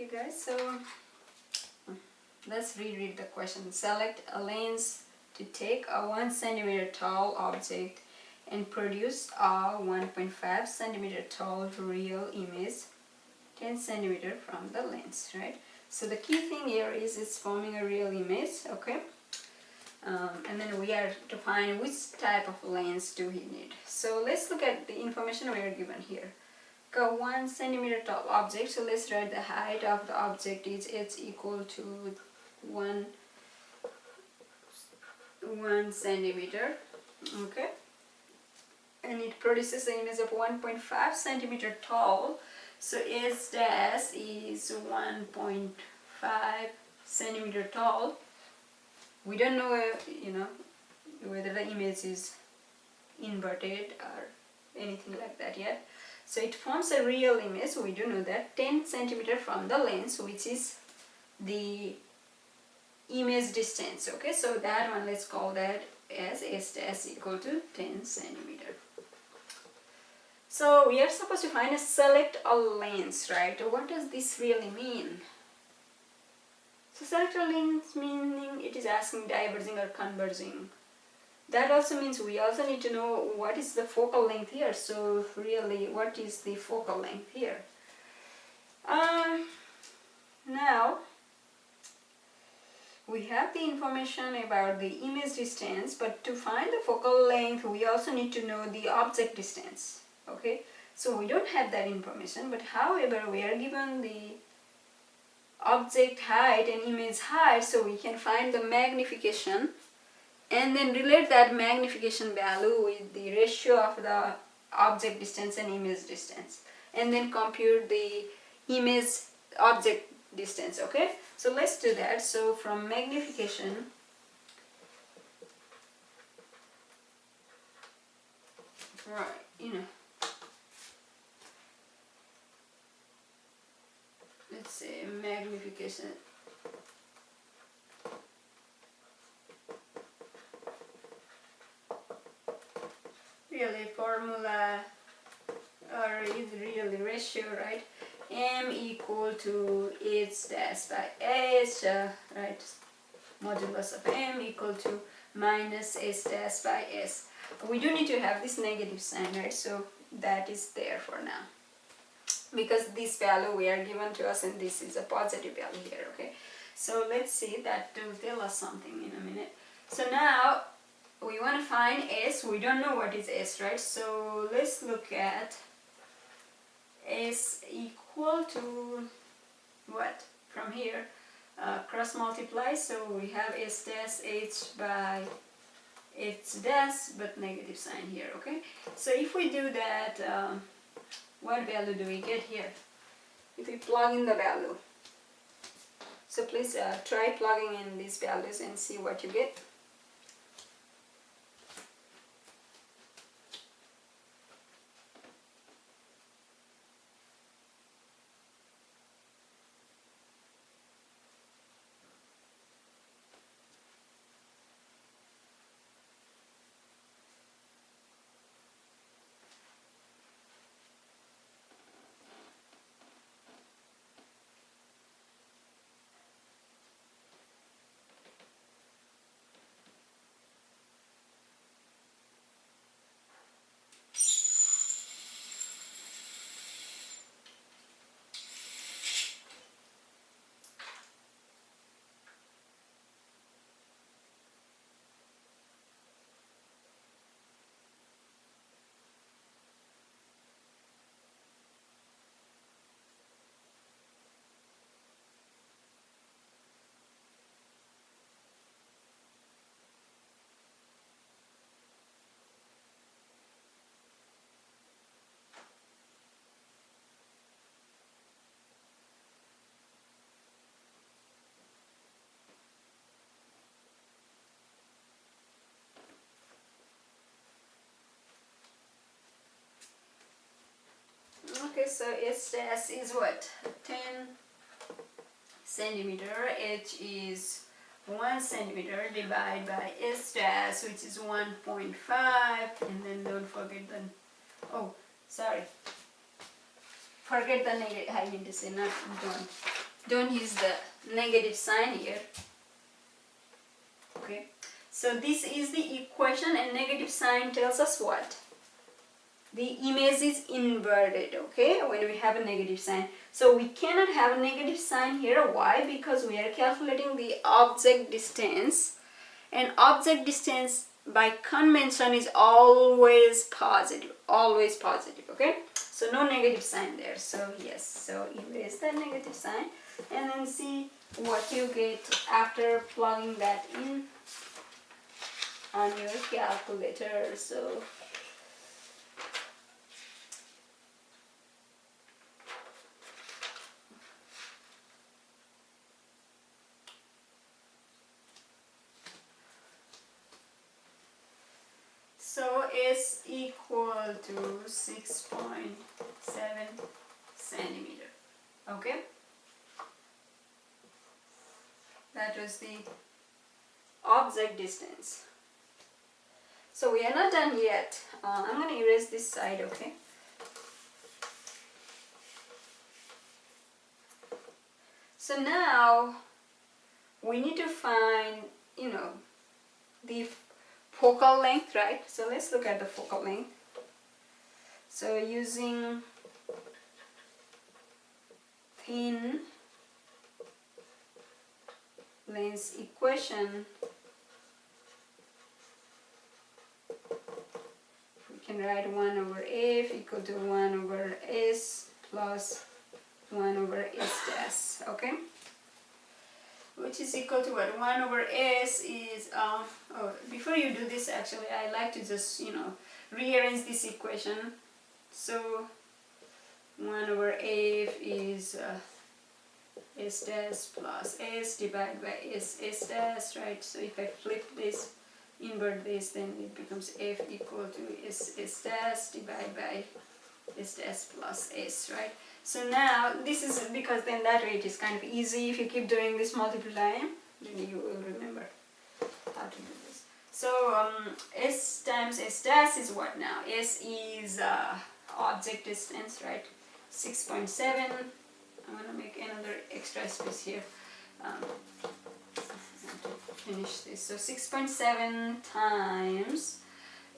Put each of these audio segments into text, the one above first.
Okay guys, so let's reread the question. Select a lens to take a 1 centimeter tall object and produce a 1.5 centimeter tall real image 10 centimeter from the lens, right? So the key thing here is it's forming a real image, okay? And then we are to find which type of lens do we need. So let's look at the information we are given here. A 1 centimeter tall object, so let's write the height of the object is h equal to 1 centimeter, okay? And it produces an image of 1.5 centimeter tall, so h dash is 1.5 centimeter tall. We don't know, whether the image is inverted or anything like that yet. So it forms a real image, we do know that, 10 centimeter from the lens, which is the image distance, okay? So that one, let's call that as s dash equal to 10 centimeter. So we are supposed to find a select a lens, right? What does this really mean? So select a lens meaning it is asking diverging or converging. That also means we also need to know what is the focal length here. So really, what is the focal length here? Now, we have the information about the image distance, but to find the focal length, we also need to know the object distance, okay? So we don't have that information, but however, we are given the object height and image height, so we can find the magnification and then relate that magnification value with the ratio of the object distance and image distance, and then compute the image object distance, okay? So let's do that. So from magnification, right, let's say magnification really formula or is really ratio, right? M equal to h dash by h, right? Modulus of m equal to minus h dash by s. We do need to have this negative sign, right? So that is there for now, because this value we are given to us and this is a positive value here, okay? So let's see, that will tell us something in a minute. So now we want to find s. We don't know what is s, right? So let's look at s equal to what? From here, cross multiply, so we have s dash h by h dash, but negative sign here, okay? So if we do that, what value do we get here? If we plug in the value, so please try plugging in these values and see what you get. Okay, so h dash is what? 10 centimeter. H is 1 centimeter divided by s dash, which is 1.5, and then don't forget the, oh, sorry, forget the negative, I mean to say, not don't. don't use the negative sign here. Okay, so this is the equation, and negative sign tells us what? The image is inverted, okay, when we have a negative sign. So we cannot have a negative sign here. Why? Because we are calculating the object distance, and object distance by convention is always positive, okay. So no negative sign there. So yes, so erase that negative sign and then see what you get after plugging that in on your calculator. So S equal to 6.7 centimeter. Okay, that was the object distance. So we are not done yet. I'm going to erase this side, okay. So now we need to find, the focal length, right? So let's look at the focal length. So using thin length equation, we can write 1 over f equal to 1 over s plus 1 over s dash, okay? Which is equal to what? 1 over s is, before you do this, actually, I like to just, rearrange this equation. So 1 over f is s dash plus s divided by s dash, right? So if I flip this, invert this, then it becomes f equal to s dash divided by s dash plus s, right? So now this is because then that way it is kind of easy. If you keep doing this multiple time, then you will remember how to do this. So s times s dash is what now? S is object distance, right? 6.7. I'm going to make another extra space here to finish this. So 6.7 times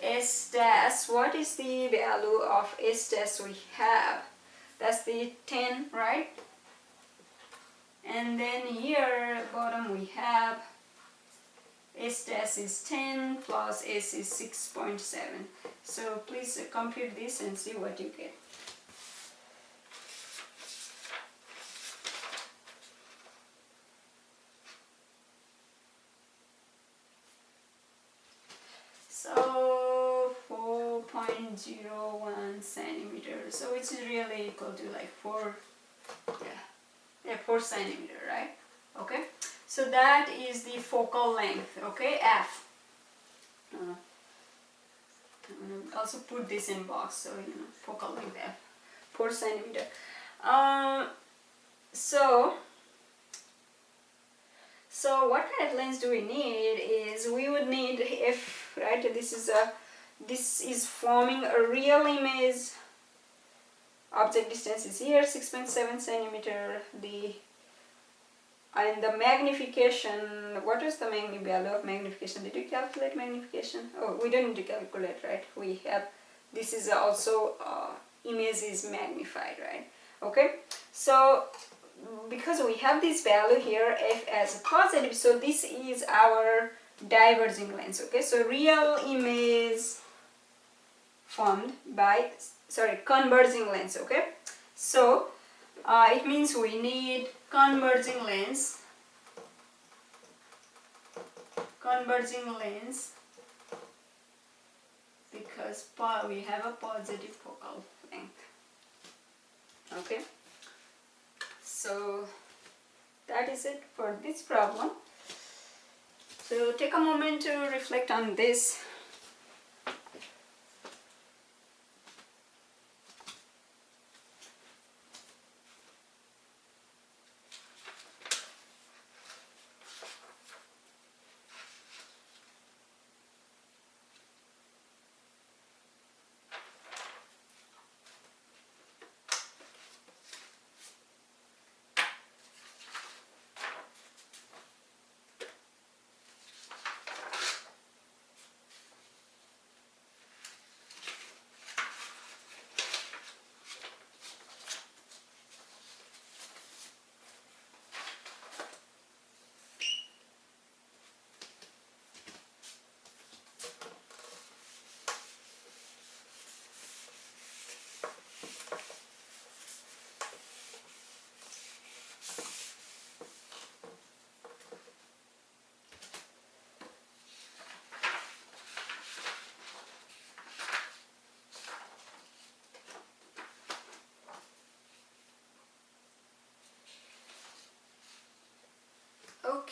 s dash. What is the value of s dash we have? That's the 10, right? And then here bottom we have s dash is 10 plus s is 6.7. So please compute this and see what you get. So 4.01 centimeters. So it's really equal to like 4 centimeter, right? Okay, so that is the focal length, okay, f. I'm gonna also put this in box, so focal length f, 4 centimeter. So what kind of lens do we need is we would need f, right? This is forming a real image. Object distance is here, 6.7 centimeter. And the magnification, what is the value of magnification? Did you calculate magnification? Oh, we don't need to calculate, right? We have, this is also, image is magnified, right? Okay, so because we have this value here, f as a positive, so this is our diverging lens, okay? So real image formed by, converging lens, okay? So it means we need converging lens because we have a positive focal length, okay? So that is it for this problem. So take a moment to reflect on this.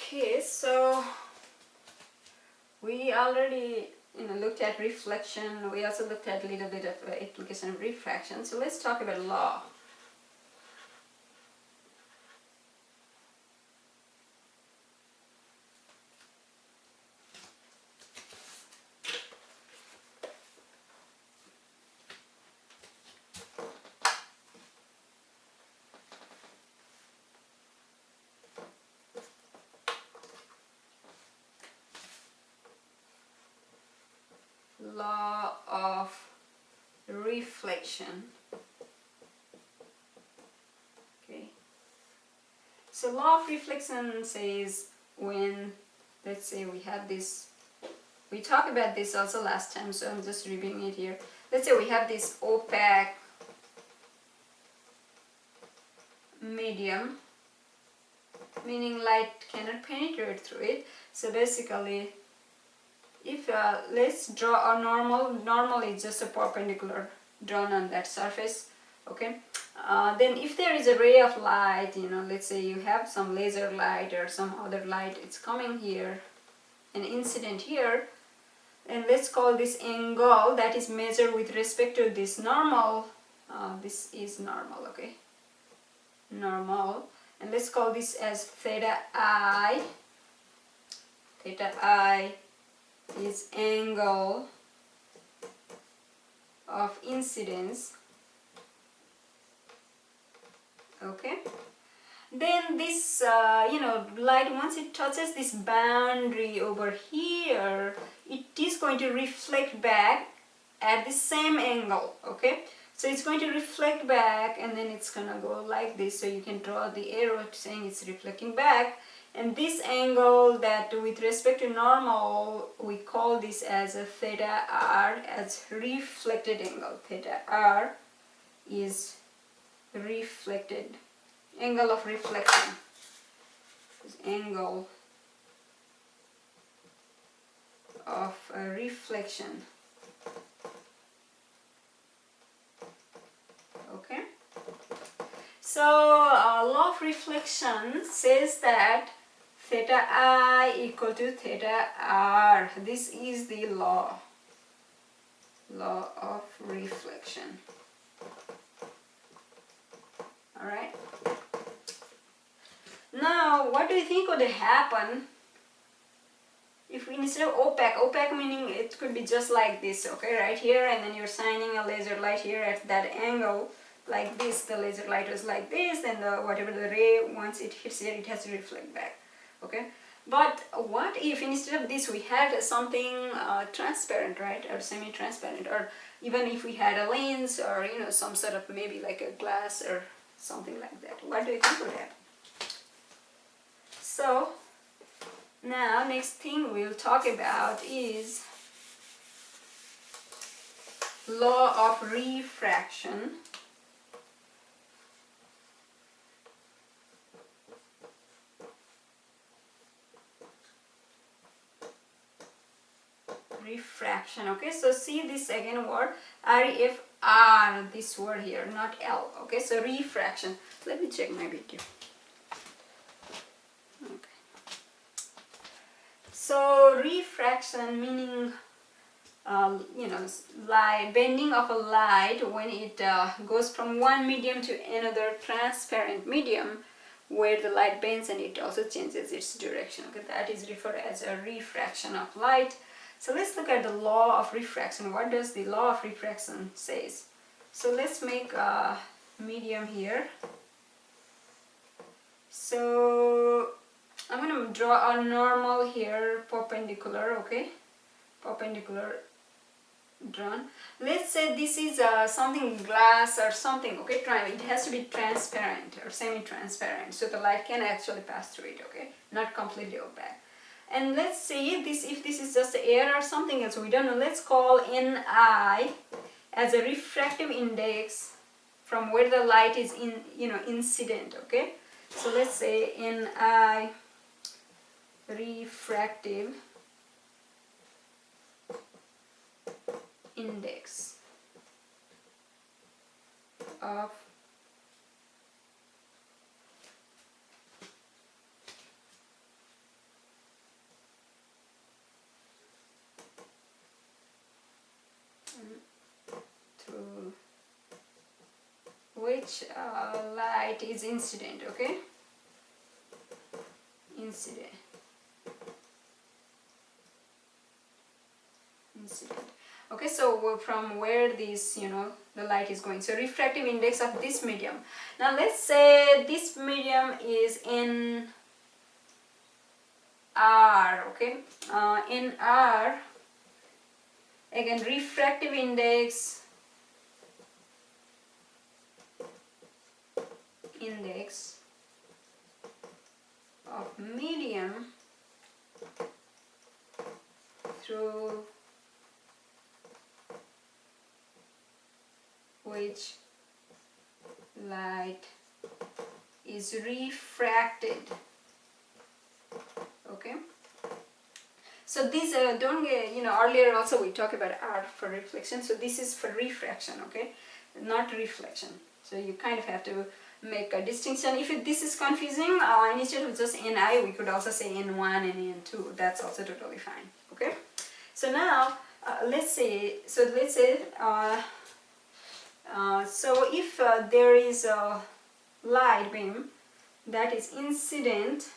Okay, so we already looked at reflection. We also looked at a little bit of application of refraction. So let's talk about law. Law of reflection. Okay. So law of reflection says when, let's say we have this, we talked about this also last time, so I'm just reviewing it here. Let's say we have this opaque medium, meaning light cannot penetrate through it. So basically, if let's draw a normal is just a perpendicular drawn on that surface, okay. Then if there is a ray of light, let's say you have some laser light or some other light, it's coming here, an incident here, and let's call this angle that is measured with respect to this normal. This is normal, okay, normal, and let's call this as theta I. Theta I is angle of incidence, okay. Then this light, once it touches this boundary over here, it is going to reflect back at the same angle, okay. So it's going to reflect back, and then it's gonna go like this, so you can draw the arrow saying it's reflecting back. And this angle that with respect to normal, we call this as a theta r, as reflected angle. Theta r is reflected angle of reflection. This angle of reflection. Okay. So law of reflection says that theta I equal to theta r. This is the law of reflection. Alright. Now, what do you think would happen if we, instead of opaque meaning it could be just like this, okay, right here, and then you're shining a laser light here at that angle, like this, the laser light was like this, and whatever the ray, once it hits here, it has to reflect back, okay. But what if instead of this we had something transparent, right, or semi-transparent, or even if we had a lens, or some sort of maybe like a glass or something like that? What do you think would happen? So now next thing we'll talk about is law of refraction. Refraction, okay. So see this again word, R-E-F-R, this word here, not L, okay. So refraction, let me check my video. Okay. So refraction meaning light, bending of a light when it goes from one medium to another transparent medium, where the light bends and it also changes its direction, okay. That is referred as a refraction of light. So let's look at the law of refraction. What does the law of refraction says? So let's make a medium here. So I'm going to draw a normal here, perpendicular, okay, perpendicular drawn. Let's say this is something glass or something, okay. It has to be transparent or semi-transparent, so the light can actually pass through it, okay, not completely opaque. And let's say this, if this is just air or something else, we don't know. Let's call Ni as a refractive index from where the light is incident, okay. So let's say Ni refractive index of which light is incident, okay? Incident. Okay, so from where this, the light is going. So refractive index of this medium. Now let's say this medium is in R, okay? In R, again, refractive index of medium through which light is refracted, okay? So these don't get, earlier also we talked about R for reflection, so this is for refraction, okay, not reflection. So you kind of have to make a distinction. If this is confusing, instead of just Ni, we could also say N1 and N2. That's also totally fine, okay? So now let's say so if there is a light beam that is incident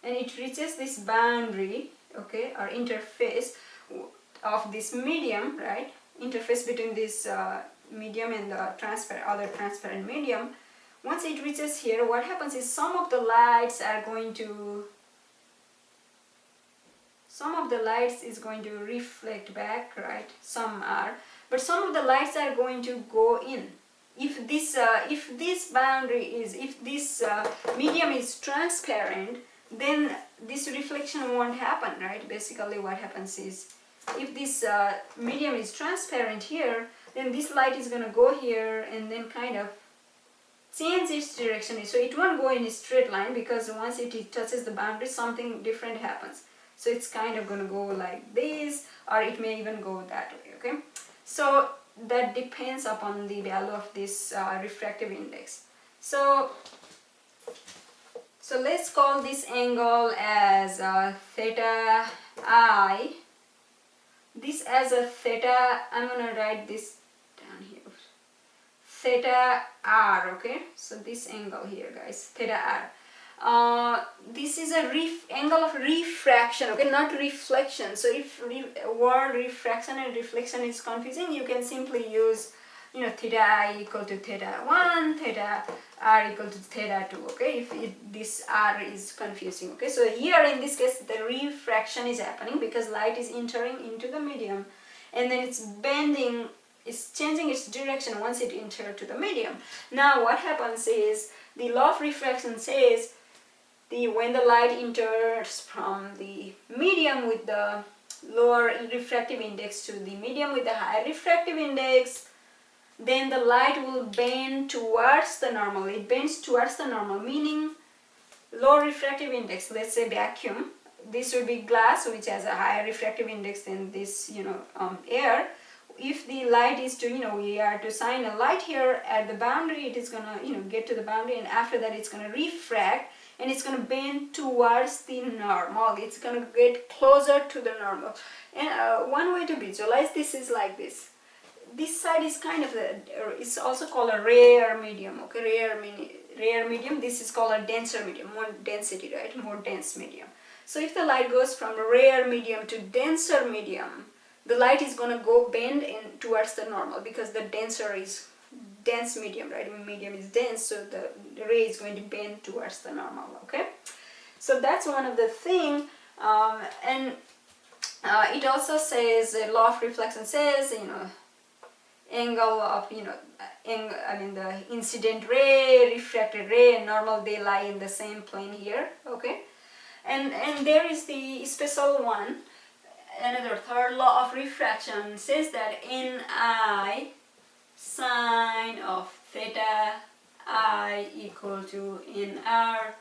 and it reaches this boundary, okay, or interface of this medium, right, interface between this medium and the other transparent medium, once it reaches here, what happens is some of the lights is going to reflect back, right? Some are, but some of the lights are going to go in. If this medium is transparent, then this reflection won't happen, right? Basically what happens is, if this medium is transparent here, then this light is going to go here and then kind of change its direction. So it won't go in a straight line, because once it touches the boundary, something different happens. So it's kind of going to go like this, or it may even go that way, okay? So that depends upon the value of this refractive index. So let's call this angle as theta I. This as a theta, I'm going to write this down here. Theta R, okay? So this angle here, guys, theta R. This is a angle of refraction, okay, not reflection. So if word refraction and reflection is confusing, you can simply use, theta I equal to theta 1, theta R equal to theta 2, okay, if this R is confusing, okay. So here in this case, the refraction is happening because light is entering into the medium, and then it's bending, it's changing its direction once it enters to the medium. Now what happens is, the law of refraction says, when the light enters from the medium with the lower refractive index to the medium with the higher refractive index, then the light will bend towards the normal. It bends towards the normal, meaning low refractive index, let's say vacuum. This would be glass, which has a higher refractive index than this, air. If the light is to, we are to shine a light here at the boundary, it is going to, get to the boundary, and after that it's going to refract, and it's going to bend towards the normal. It's going to get closer to the normal. And one way to visualize this is like this. This side is kind of it's also called a rare medium, okay, rare medium. This is called a denser medium, more density, right, more dense medium. So if the light goes from rare medium to denser medium, the light is going to go bend in towards the normal, because the denser is dense medium, right? Medium is dense, so the ray is going to bend towards the normal, okay? So that's one of the thing, and it also says, the law of reflection says, angle of, the incident ray, refracted ray, and normal, they lie in the same plane here, okay? And there is the special one, another third law of refraction says that Ni sine of theta I equal to Nr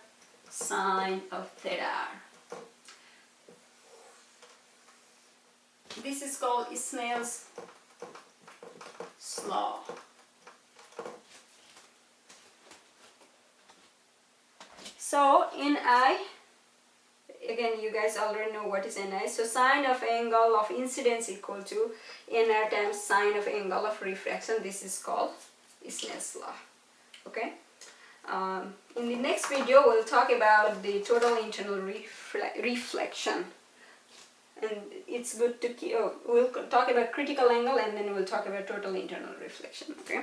sine of theta R. This is called Snell's law. So Ni, again, you guys already know what is Ni. So sine of angle of incidence equal to Nr times sine of angle of refraction. This is called Snell's law. Okay. In the next video, we'll talk about the total internal reflection. And it's good to keep, we'll talk about critical angle and then we'll talk about total internal reflection. Okay.